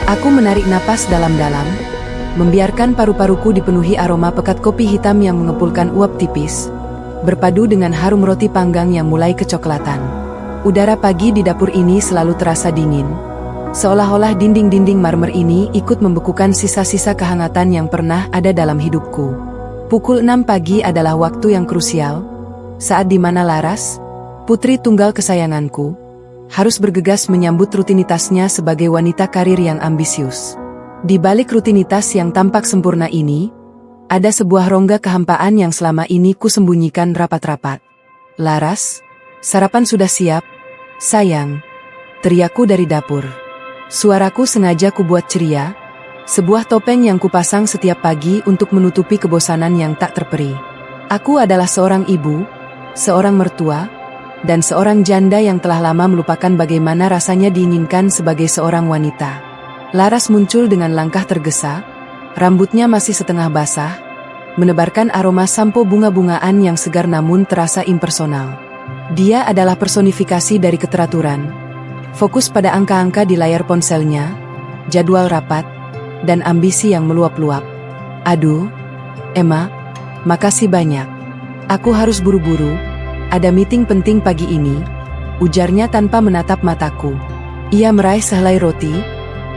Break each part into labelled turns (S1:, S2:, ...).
S1: Aku menarik napas dalam-dalam, membiarkan paru-paruku dipenuhi aroma pekat kopi hitam yang mengepulkan uap tipis, berpadu dengan harum roti panggang yang mulai kecoklatan. Udara pagi di dapur ini selalu terasa dingin, seolah-olah dinding-dinding marmer ini ikut membekukan sisa-sisa kehangatan yang pernah ada dalam hidupku. Pukul 6 pagi adalah waktu yang krusial, saat di mana Laras, putri tunggal kesayanganku, harus bergegas menyambut rutinitasnya sebagai wanita karir yang ambisius. Di balik rutinitas yang tampak sempurna ini, ada sebuah rongga kehampaan yang selama ini kusembunyikan rapat-rapat. "Laras, sarapan sudah siap, sayang," teriakku dari dapur. Suaraku sengaja kubuat ceria, sebuah topeng yang kupasang setiap pagi untuk menutupi kebosanan yang tak terperi. Aku adalah seorang ibu, seorang mertua, dan seorang janda yang telah lama melupakan bagaimana rasanya diinginkan sebagai seorang wanita. Laras muncul dengan langkah tergesa, rambutnya masih setengah basah, menebarkan aroma sampo bunga-bungaan yang segar namun terasa impersonal. Dia adalah personifikasi dari keteraturan, fokus pada angka-angka di layar ponselnya, jadwal rapat, dan ambisi yang meluap-luap. "Aduh, Emma, makasih banyak. Aku harus buru-buru. Ada meeting penting pagi ini," ujarnya tanpa menatap mataku. Ia meraih sehelai roti,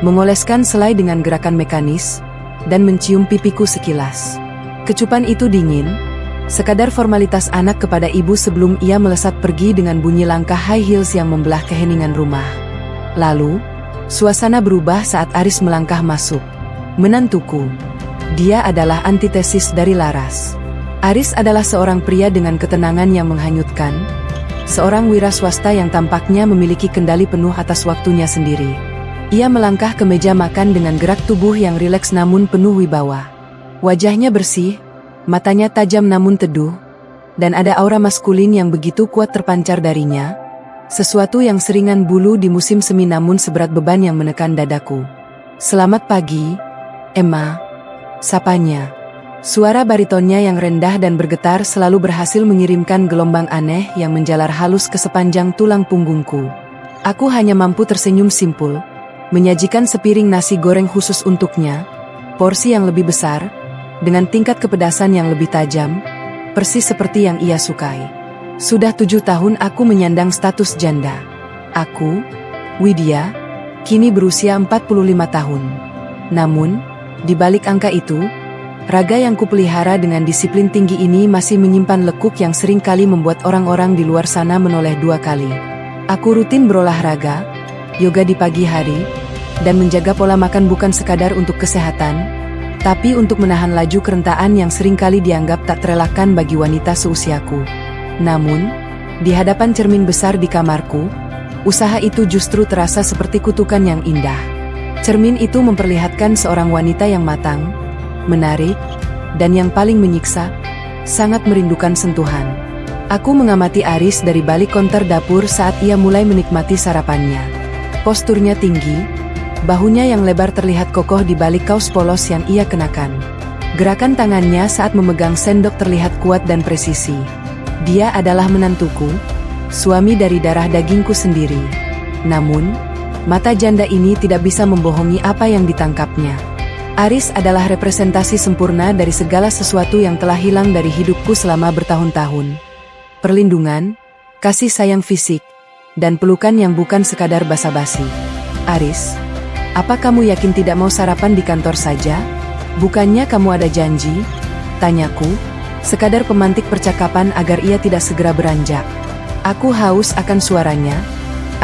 S1: mengoleskan selai dengan gerakan mekanis, dan mencium pipiku sekilas. Kecupan itu dingin, sekadar formalitas anak kepada ibu sebelum ia melesat pergi dengan bunyi langkah high heels yang membelah keheningan rumah. Lalu, suasana berubah saat Aris melangkah masuk. Menantuku. Dia adalah antitesis dari Laras. Aris adalah seorang pria dengan ketenangan yang menghanyutkan, seorang wira swasta yang tampaknya memiliki kendali penuh atas waktunya sendiri. Ia melangkah ke meja makan dengan gerak tubuh yang rileks namun penuh wibawa. Wajahnya bersih, matanya tajam namun teduh, dan ada aura maskulin yang begitu kuat terpancar darinya, sesuatu yang seringan bulu di musim semi namun seberat beban yang menekan dadaku. "Selamat pagi, Emma," sapanya. Suara baritonnya yang rendah dan bergetar selalu berhasil mengirimkan gelombang aneh yang menjalar halus ke sepanjang tulang punggungku. Aku hanya mampu tersenyum simpul, menyajikan sepiring nasi goreng khusus untuknya, porsi yang lebih besar, dengan tingkat kepedasan yang lebih tajam, persis seperti yang ia sukai. Sudah 7 tahun aku menyandang status janda. Aku, Widya, kini berusia 45 tahun. Namun, di balik angka itu, raga yang kupelihara dengan disiplin tinggi ini masih menyimpan lekuk yang sering kali membuat orang-orang di luar sana menoleh 2 kali. Aku rutin berolahraga, yoga di pagi hari, dan menjaga pola makan bukan sekadar untuk kesehatan, tapi untuk menahan laju kerentaan yang sering kali dianggap tak terelakkan bagi wanita seusiaku. Namun, di hadapan cermin besar di kamarku, usaha itu justru terasa seperti kutukan yang indah. Cermin itu memperlihatkan seorang wanita yang matang, menarik, dan yang paling menyiksa, sangat merindukan sentuhan. Aku mengamati Aris dari balik konter dapur saat ia mulai menikmati sarapannya. Posturnya tinggi, bahunya yang lebar terlihat kokoh di balik kaos polos yang ia kenakan. Gerakan tangannya saat memegang sendok terlihat kuat dan presisi. Dia adalah menantuku, suami dari darah dagingku sendiri. Namun, mata janda ini tidak bisa membohongi apa yang ditangkapnya. Aris adalah representasi sempurna dari segala sesuatu yang telah hilang dari hidupku selama bertahun-tahun. Perlindungan, kasih sayang fisik, dan pelukan yang bukan sekadar basa-basi. "Aris, apa kamu yakin tidak mau sarapan di kantor saja? Bukannya kamu ada janji?" tanyaku, sekadar pemantik percakapan agar ia tidak segera beranjak. Aku haus akan suaranya,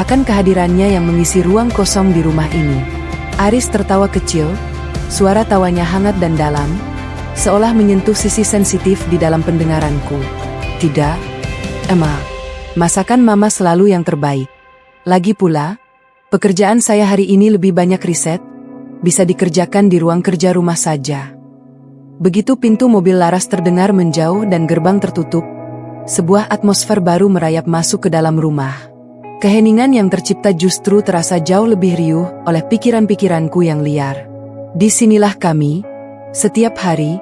S1: akan kehadirannya yang mengisi ruang kosong di rumah ini. Aris tertawa kecil, suara tawanya hangat dan dalam, seolah menyentuh sisi sensitif di dalam pendengaranku. "Tidak, Emma. Masakan Mama selalu yang terbaik. Lagi pula, pekerjaan saya hari ini lebih banyak riset, bisa dikerjakan di ruang kerja rumah saja." Begitu pintu mobil Laras terdengar menjauh dan gerbang tertutup, sebuah atmosfer baru merayap masuk ke dalam rumah. Keheningan yang tercipta justru terasa jauh lebih riuh oleh pikiran-pikiranku yang liar. Disinilah kami, setiap hari,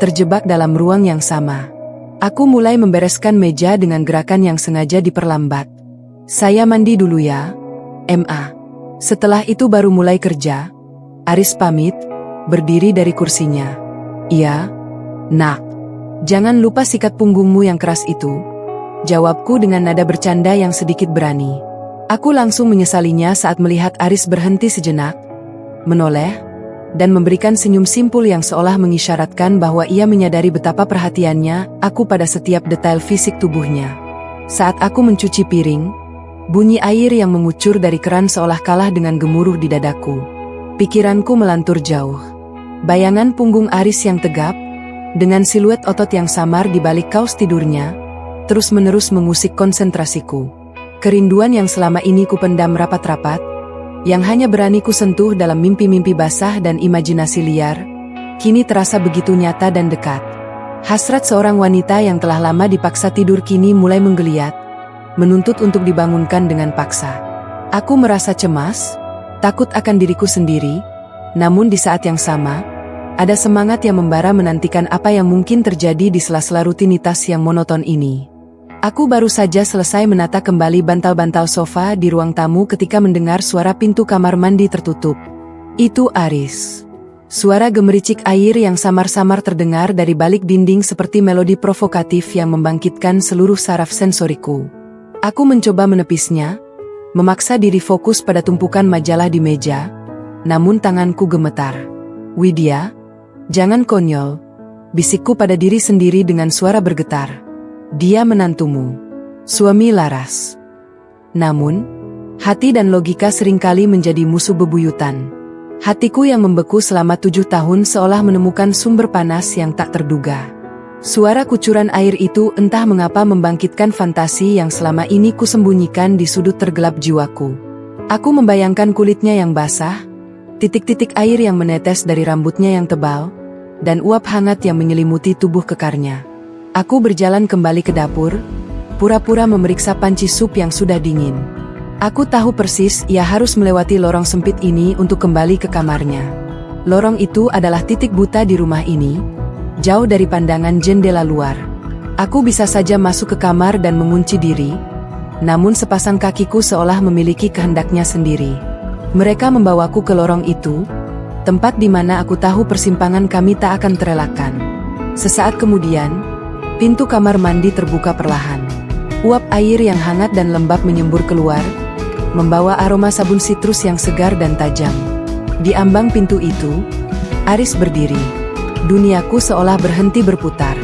S1: terjebak dalam ruang yang sama. Aku mulai membereskan meja dengan gerakan yang sengaja diperlambat. "Saya mandi dulu ya, MA. Setelah itu baru mulai kerja," Aris pamit, berdiri dari kursinya. Iya, nak. Jangan lupa sikat punggungmu yang keras itu. Jawabku dengan nada bercanda yang sedikit berani. Aku langsung menyesalinya saat melihat Aris berhenti sejenak, menoleh, dan memberikan senyum simpul yang seolah mengisyaratkan bahwa ia menyadari betapa perhatiannya aku pada setiap detail fisik tubuhnya. Saat aku mencuci piring, bunyi air yang mengucur dari keran seolah kalah dengan gemuruh di dadaku. Pikiranku melantur jauh. Bayangan punggung Aris yang tegap, dengan siluet otot yang samar di balik kaos tidurnya, terus-menerus mengusik konsentrasiku. Kerinduan yang selama ini kupendam rapat-rapat, yang hanya berani ku sentuh dalam mimpi-mimpi basah dan imajinasi liar, kini terasa begitu nyata dan dekat. Hasrat seorang wanita yang telah lama dipaksa tidur kini mulai menggeliat, menuntut untuk dibangunkan dengan paksa. Aku merasa cemas, takut akan diriku sendiri, namun di saat yang sama, ada semangat yang membara menantikan apa yang mungkin terjadi di sela-sela rutinitas yang monoton ini. Aku baru saja selesai menata kembali bantal-bantal sofa di ruang tamu ketika mendengar suara pintu kamar mandi tertutup. Itu Aris. Suara gemericik air yang samar-samar terdengar dari balik dinding seperti melodi provokatif yang membangkitkan seluruh saraf sensoriku. Aku mencoba menepisnya, memaksa diri fokus pada tumpukan majalah di meja, namun tanganku gemetar. Widya, jangan konyol, bisikku pada diri sendiri dengan suara bergetar. Dia menantumu, suami Laras. Namun, hati dan logika seringkali menjadi musuh bebuyutan. Hatiku yang membeku selama 7 tahun seolah menemukan sumber panas yang tak terduga. Suara kucuran air itu entah mengapa membangkitkan fantasi yang selama ini kusembunyikan di sudut tergelap jiwaku. Aku membayangkan kulitnya yang basah, titik-titik air yang menetes dari rambutnya yang tebal, dan uap hangat yang menyelimuti tubuh kekarnya. Aku berjalan kembali ke dapur, pura-pura memeriksa panci sup yang sudah dingin. Aku tahu persis ia harus melewati lorong sempit ini untuk kembali ke kamarnya. Lorong itu adalah titik buta di rumah ini, jauh dari pandangan jendela luar. Aku bisa saja masuk ke kamar dan mengunci diri, namun sepasang kakiku seolah memiliki kehendaknya sendiri. Mereka membawaku ke lorong itu, tempat di mana aku tahu persimpangan kami tak akan terelakkan. Sesaat kemudian, pintu kamar mandi terbuka perlahan. Uap air yang hangat dan lembab menyembur keluar, membawa aroma sabun sitrus yang segar dan tajam. Di ambang pintu itu, Aris berdiri. Duniaku seolah berhenti berputar.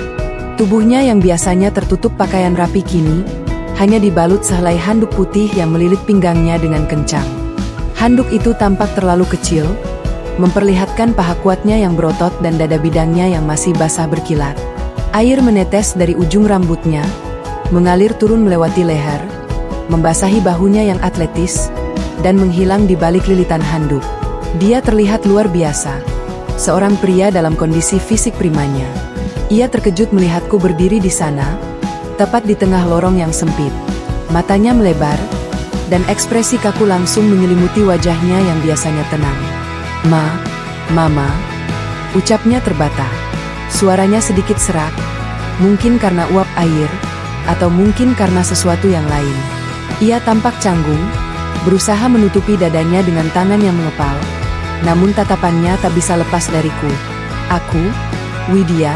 S1: Tubuhnya yang biasanya tertutup pakaian rapi kini, hanya dibalut sehelai handuk putih yang melilit pinggangnya dengan kencang. Handuk itu tampak terlalu kecil, memperlihatkan paha kuatnya yang berotot dan dada bidangnya yang masih basah berkilat. Air menetes dari ujung rambutnya, mengalir turun melewati leher, membasahi bahunya yang atletis, dan menghilang di balik lilitan handuk. Dia terlihat luar biasa, seorang pria dalam kondisi fisik primanya. Ia terkejut melihatku berdiri di sana, tepat di tengah lorong yang sempit. Matanya melebar, dan ekspresi kaku langsung menyelimuti wajahnya yang biasanya tenang. Mama, ucapnya terbata. Suaranya sedikit serak, mungkin karena uap air, atau mungkin karena sesuatu yang lain. Ia tampak canggung, berusaha menutupi dadanya dengan tangan yang mengepal, namun tatapannya tak bisa lepas dariku. Aku, Widya,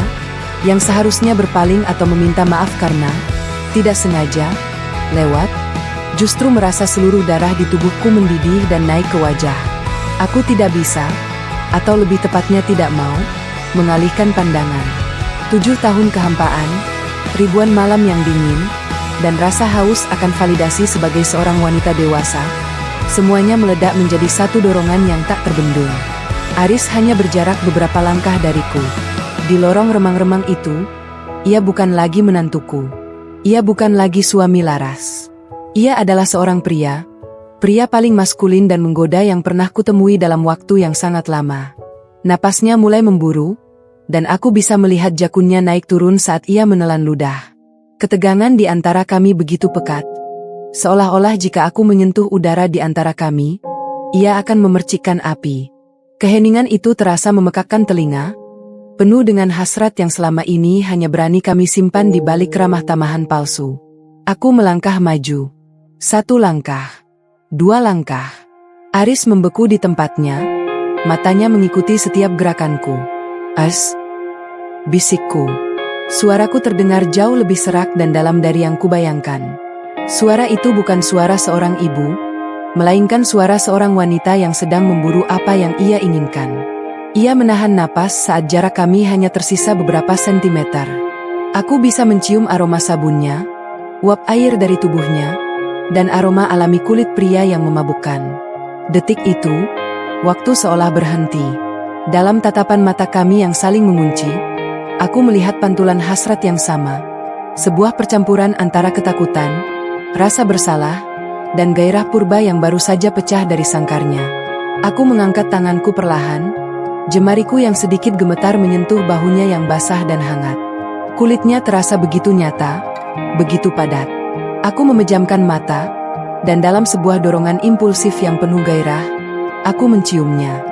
S1: yang seharusnya berpaling atau meminta maaf karena tidak sengaja, lewat, justru merasa seluruh darah di tubuhku mendidih dan naik ke wajah. Aku tidak bisa, atau lebih tepatnya tidak mau, mengalihkan pandangan. 7 tahun kehampaan, ribuan malam yang dingin, dan rasa haus akan validasi sebagai seorang wanita dewasa, semuanya meledak menjadi satu dorongan yang tak terbendung. Aris hanya berjarak beberapa langkah dariku. Di lorong remang-remang itu, ia bukan lagi menantuku. Ia bukan lagi suami Laras. Ia adalah seorang pria paling maskulin dan menggoda yang pernah kutemui dalam waktu yang sangat lama. Napasnya mulai memburu, dan aku bisa melihat jakunnya naik turun saat ia menelan ludah. Ketegangan di antara kami begitu pekat, seolah-olah jika aku menyentuh udara di antara kami, ia akan memercikkan api. Keheningan itu terasa memekakkan telinga, penuh dengan hasrat yang selama ini hanya berani kami simpan di balik ramah tamahan palsu. Aku melangkah maju. 1 langkah, 2 langkah. Aris membeku di tempatnya, matanya mengikuti setiap gerakanku. "As," bisikku. Suaraku terdengar jauh lebih serak dan dalam dari yang kubayangkan. Suara itu bukan suara seorang ibu, melainkan suara seorang wanita yang sedang memburu apa yang ia inginkan. Ia menahan napas saat jarak kami hanya tersisa beberapa sentimeter. Aku bisa mencium aroma sabunnya, uap air dari tubuhnya, dan aroma alami kulit pria yang memabukkan. Detik itu, waktu seolah berhenti. Dalam tatapan mata kami yang saling mengunci, aku melihat pantulan hasrat yang sama. Sebuah percampuran antara ketakutan, rasa bersalah, dan gairah purba yang baru saja pecah dari sangkarnya. Aku mengangkat tanganku perlahan, jemariku yang sedikit gemetar menyentuh bahunya yang basah dan hangat. Kulitnya terasa begitu nyata, begitu padat. Aku memejamkan mata, dan dalam sebuah dorongan impulsif yang penuh gairah, aku menciumnya.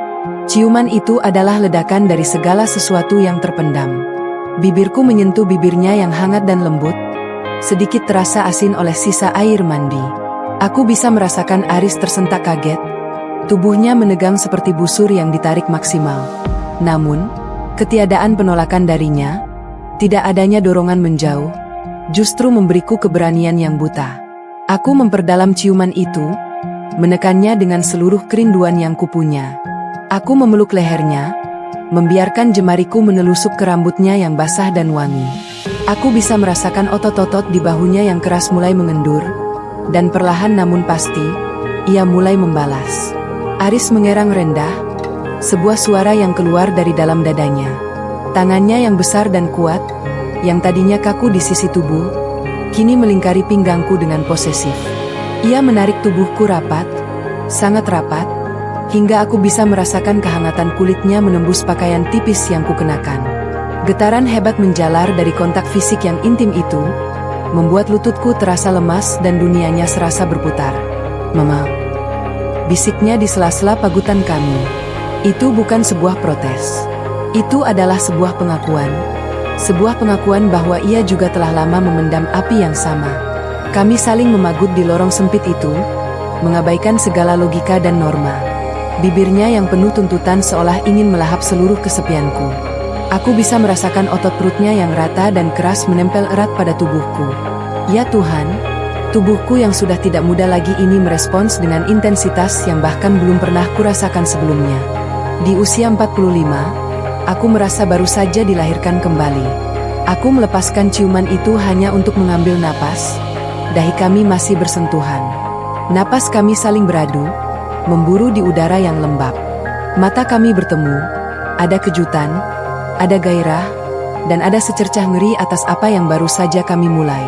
S1: Ciuman itu adalah ledakan dari segala sesuatu yang terpendam. Bibirku menyentuh bibirnya yang hangat dan lembut, sedikit terasa asin oleh sisa air mandi. Aku bisa merasakan Aris tersentak kaget. Tubuhnya menegang seperti busur yang ditarik maksimal. Namun, ketiadaan penolakan darinya, tidak adanya dorongan menjauh, justru memberiku keberanian yang buta. Aku memperdalam ciuman itu, menekannya dengan seluruh kerinduan yang kupunya. Aku memeluk lehernya, membiarkan jemariku menelusuk ke rambutnya yang basah dan wangi. Aku bisa merasakan otot-otot di bahunya yang keras mulai mengendur, dan perlahan namun pasti, ia mulai membalas. Aris mengerang rendah, sebuah suara yang keluar dari dalam dadanya. Tangannya yang besar dan kuat, yang tadinya kaku di sisi tubuh, kini melingkari pinggangku dengan posesif. Ia menarik tubuhku rapat, sangat rapat, hingga aku bisa merasakan kehangatan kulitnya menembus pakaian tipis yang kukenakan. Getaran hebat menjalar dari kontak fisik yang intim itu, membuat lututku terasa lemas dan dunianya serasa berputar. "Mama," bisiknya di sela-sela pagutan kami. Itu bukan sebuah protes. Itu adalah sebuah pengakuan. Sebuah pengakuan bahwa ia juga telah lama memendam api yang sama. Kami saling memagut di lorong sempit itu, mengabaikan segala logika dan norma. Bibirnya yang penuh tuntutan seolah ingin melahap seluruh kesepianku. Aku bisa merasakan otot perutnya yang rata dan keras menempel erat pada tubuhku. Ya Tuhan, tubuhku yang sudah tidak muda lagi ini merespons dengan intensitas yang bahkan belum pernah kurasakan sebelumnya. Di usia 45, aku merasa baru saja dilahirkan kembali. Aku melepaskan ciuman itu hanya untuk mengambil napas. Dahi kami masih bersentuhan. Napas kami saling beradu, memburu di udara yang lembab. Mata kami bertemu, ada kejutan, ada gairah, dan ada secercah ngeri atas apa yang baru saja kami mulai.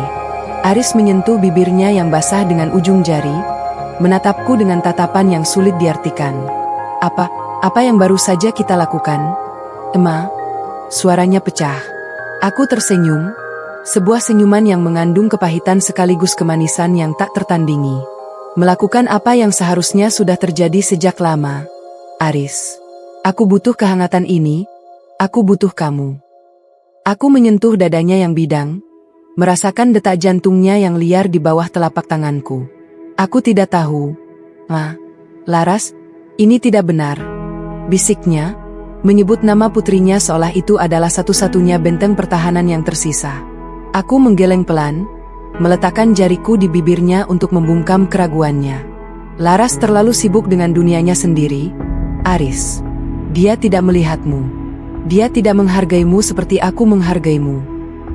S1: Aris menyentuh bibirnya yang basah dengan ujung jari, menatapku dengan tatapan yang sulit diartikan. Apa yang baru saja kita lakukan?" "Emma," suaranya pecah. Aku tersenyum, sebuah senyuman yang mengandung kepahitan sekaligus kemanisan yang tak tertandingi. "Melakukan apa yang seharusnya sudah terjadi sejak lama, Aris. Aku butuh kehangatan ini, aku butuh kamu." Aku menyentuh dadanya yang bidang, merasakan detak jantungnya yang liar di bawah telapak tanganku. "Aku tidak tahu, Ma. Laras, ini tidak benar," bisiknya, menyebut nama putrinya seolah itu adalah satu-satunya benteng pertahanan yang tersisa. Aku menggeleng pelan, meletakkan jariku di bibirnya untuk membungkam keraguannya. "Laras terlalu sibuk dengan dunianya sendiri, Aris. Dia tidak melihatmu. Dia tidak menghargaimu seperti aku menghargaimu.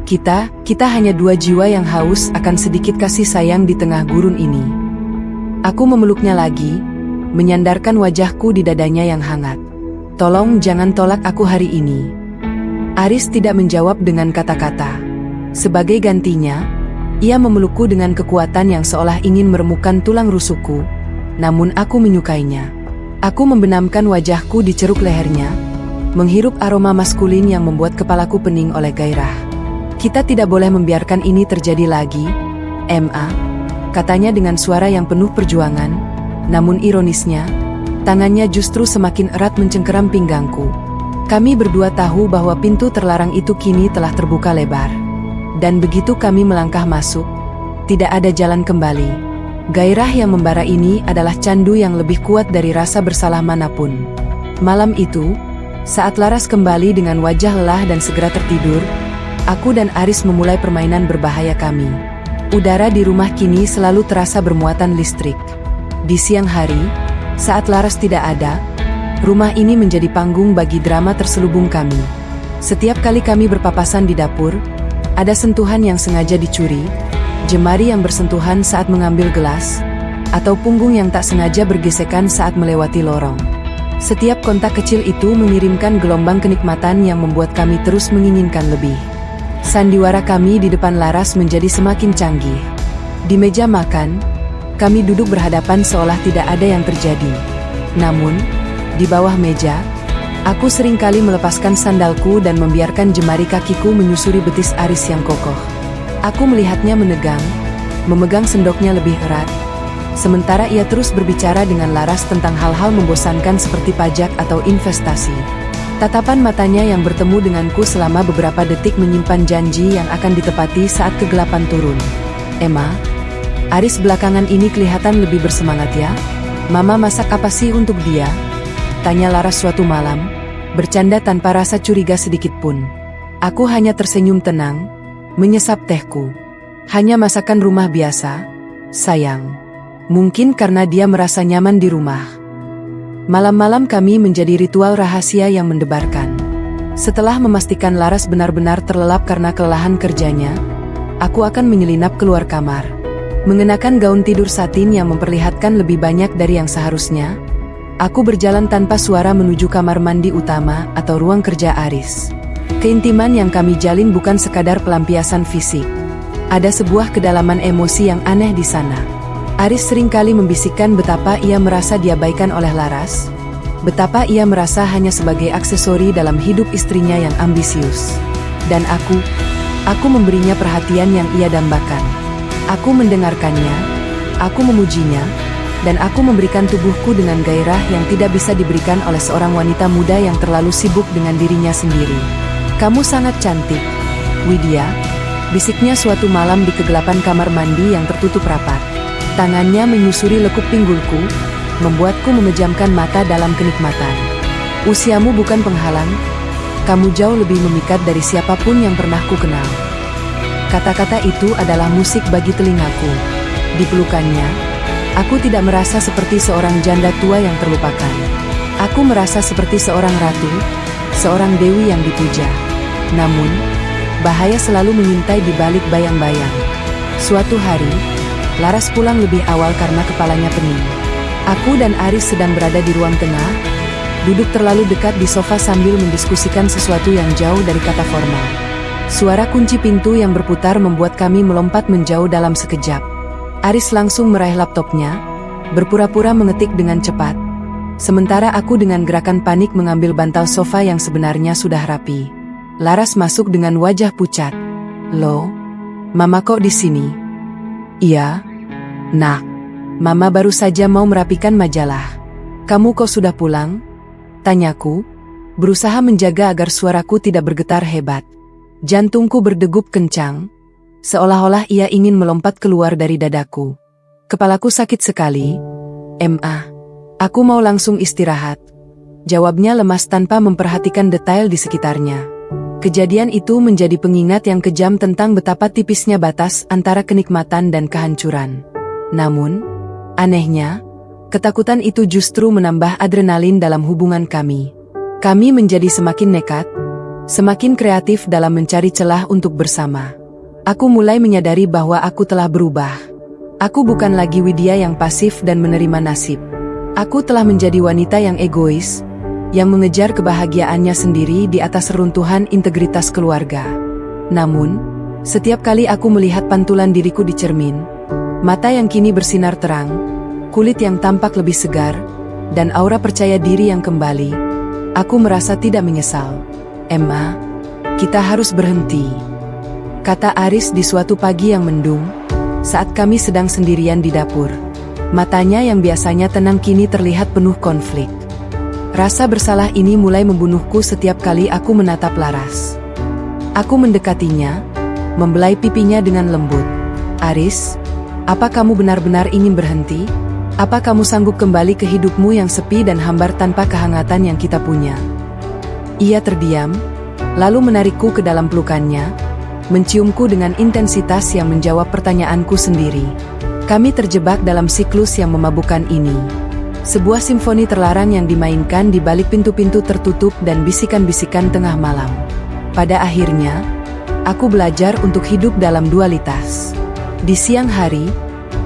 S1: Kita hanya dua jiwa yang haus akan sedikit kasih sayang di tengah gurun ini." Aku memeluknya lagi, menyandarkan wajahku di dadanya yang hangat. "Tolong jangan tolak aku hari ini." Aris tidak menjawab dengan kata-kata. Sebagai gantinya, ia memelukku dengan kekuatan yang seolah ingin meremukkan tulang rusukku, namun aku menyukainya. Aku membenamkan wajahku di ceruk lehernya, menghirup aroma maskulin yang membuat kepalaku pening oleh gairah. "Kita tidak boleh membiarkan ini terjadi lagi, Ma," katanya dengan suara yang penuh perjuangan, namun ironisnya, tangannya justru semakin erat mencengkeram pinggangku. Kami berdua tahu bahwa pintu terlarang itu kini telah terbuka lebar. Dan begitu kami melangkah masuk, tidak ada jalan kembali. Gairah yang membara ini adalah candu yang lebih kuat dari rasa bersalah manapun. Malam itu, saat Laras kembali dengan wajah lelah dan segera tertidur, aku dan Aris memulai permainan berbahaya kami. Udara di rumah kini selalu terasa bermuatan listrik. Di siang hari, saat Laras tidak ada, rumah ini menjadi panggung bagi drama terselubung kami. Setiap kali kami berpapasan di dapur, ada sentuhan yang sengaja dicuri, jemari yang bersentuhan saat mengambil gelas, atau punggung yang tak sengaja bergesekan saat melewati lorong. Setiap kontak kecil itu mengirimkan gelombang kenikmatan yang membuat kami terus menginginkan lebih. Sandiwara kami di depan Laras menjadi semakin canggih. Di meja makan, kami duduk berhadapan seolah tidak ada yang terjadi. Namun, di bawah meja, aku seringkali melepaskan sandalku dan membiarkan jemari kakiku menyusuri betis Aris yang kokoh. Aku melihatnya menegang, memegang sendoknya lebih erat, sementara ia terus berbicara dengan Laras tentang hal-hal membosankan seperti pajak atau investasi. Tatapan matanya yang bertemu denganku selama beberapa detik menyimpan janji yang akan ditepati saat kegelapan turun. "Emma, Aris belakangan ini kelihatan lebih bersemangat ya? Mama masak apa sih untuk dia?" tanya Laras suatu malam, bercanda tanpa rasa curiga sedikit pun. Aku hanya tersenyum tenang, menyesap tehku. "Hanya masakan rumah biasa, sayang." Mungkin karena dia merasa nyaman di rumah. Malam-malam kami menjadi ritual rahasia yang mendebarkan. Setelah memastikan Laras benar-benar terlelap karena kelelahan kerjanya, aku akan menyelinap keluar kamar. Mengenakan gaun tidur satin yang memperlihatkan lebih banyak dari yang seharusnya, aku berjalan tanpa suara menuju kamar mandi utama atau ruang kerja Aris. Keintiman yang kami jalin bukan sekadar pelampiasan fisik. Ada sebuah kedalaman emosi yang aneh di sana. Aris seringkali membisikkan betapa ia merasa diabaikan oleh Laras, betapa ia merasa hanya sebagai aksesori dalam hidup istrinya yang ambisius. Dan aku memberinya perhatian yang ia dambakan. Aku mendengarkannya, aku memujinya, dan aku memberikan tubuhku dengan gairah yang tidak bisa diberikan oleh seorang wanita muda yang terlalu sibuk dengan dirinya sendiri. "Kamu sangat cantik, Widya," bisiknya suatu malam di kegelapan kamar mandi yang tertutup rapat. Tangannya menyusuri lekuk pinggulku, membuatku memejamkan mata dalam kenikmatan. "Usiamu bukan penghalang, kamu jauh lebih memikat dari siapapun yang pernah ku kenal." Kata-kata itu adalah musik bagi telingaku. Di pelukannya, aku tidak merasa seperti seorang janda tua yang terlupakan. Aku merasa seperti seorang ratu, seorang dewi yang dipuja. Namun, bahaya selalu mengintai di balik bayang-bayang. Suatu hari, Laras pulang lebih awal karena kepalanya pening. Aku dan Aris sedang berada di ruang tengah, duduk terlalu dekat di sofa sambil mendiskusikan sesuatu yang jauh dari kata formal. Suara kunci pintu yang berputar membuat kami melompat menjauh dalam sekejap. Aris langsung meraih laptopnya, berpura-pura mengetik dengan cepat. Sementara aku dengan gerakan panik mengambil bantal sofa yang sebenarnya sudah rapi. Laras masuk dengan wajah pucat. "Loh, Mama kok di sini?" "Iya, Nak. Mama baru saja mau merapikan majalah." "Kamu kok sudah pulang?" tanyaku, berusaha menjaga agar suaraku tidak bergetar hebat. Jantungku berdegup kencang, seolah-olah ia ingin melompat keluar dari dadaku. "Kepalaku sakit sekali, Emma. Aku mau langsung istirahat," jawabnya lemas tanpa memperhatikan detail di sekitarnya. Kejadian itu menjadi pengingat yang kejam tentang betapa tipisnya batas antara kenikmatan dan kehancuran. Namun, anehnya, ketakutan itu justru menambah adrenalin dalam hubungan kami. Kami menjadi semakin nekat, semakin kreatif dalam mencari celah untuk bersama. Aku mulai menyadari bahwa aku telah berubah. Aku bukan lagi Widya yang pasif dan menerima nasib. Aku telah menjadi wanita yang egois, yang mengejar kebahagiaannya sendiri di atas reruntuhan integritas keluarga. Namun, setiap kali aku melihat pantulan diriku di cermin, mata yang kini bersinar terang, kulit yang tampak lebih segar, dan aura percaya diri yang kembali, aku merasa tidak menyesal. "Emma, kita harus berhenti," kata Aris di suatu pagi yang mendung, saat kami sedang sendirian di dapur. Matanya yang biasanya tenang kini terlihat penuh konflik. Rasa bersalah ini mulai membunuhku setiap kali aku menatap Laras. Aku mendekatinya, membelai pipinya dengan lembut. "Aris, apa kamu benar-benar ingin berhenti?" Apa kamu sanggup kembali ke hidupmu yang sepi dan hambar tanpa kehangatan yang kita punya? Ia terdiam, lalu menarikku ke dalam pelukannya, menciumku dengan intensitas yang menjawab pertanyaanku sendiri. Kami terjebak dalam siklus yang memabukkan ini. Sebuah simfoni terlarang yang dimainkan di balik pintu-pintu tertutup dan bisikan-bisikan tengah malam. Pada akhirnya, aku belajar untuk hidup dalam dualitas. Di siang hari,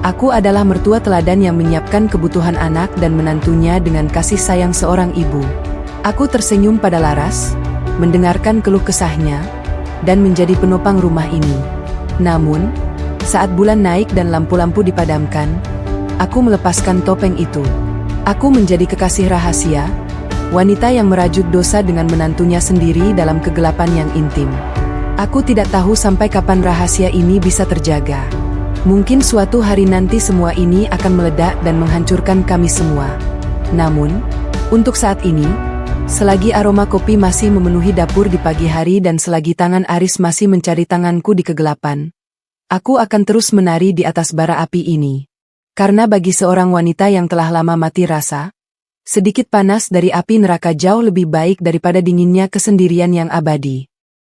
S1: aku adalah mertua teladan yang menyiapkan kebutuhan anak dan menantunya dengan kasih sayang seorang ibu. Aku tersenyum pada Laras, mendengarkan keluh kesahnya, dan menjadi penopang rumah ini. Namun, saat bulan naik dan lampu-lampu dipadamkan, aku melepaskan topeng itu. Aku menjadi kekasih rahasia, wanita yang merajut dosa dengan menantunya sendiri dalam kegelapan yang intim. Aku tidak tahu sampai kapan rahasia ini bisa terjaga. Mungkin suatu hari nanti semua ini akan meledak dan menghancurkan kami semua. Namun, untuk saat ini, selagi aroma kopi masih memenuhi dapur di pagi hari dan selagi tangan Aris masih mencari tanganku di kegelapan, aku akan terus menari di atas bara api ini. Karena bagi seorang wanita yang telah lama mati rasa, sedikit panas dari api neraka jauh lebih baik daripada dinginnya kesendirian yang abadi.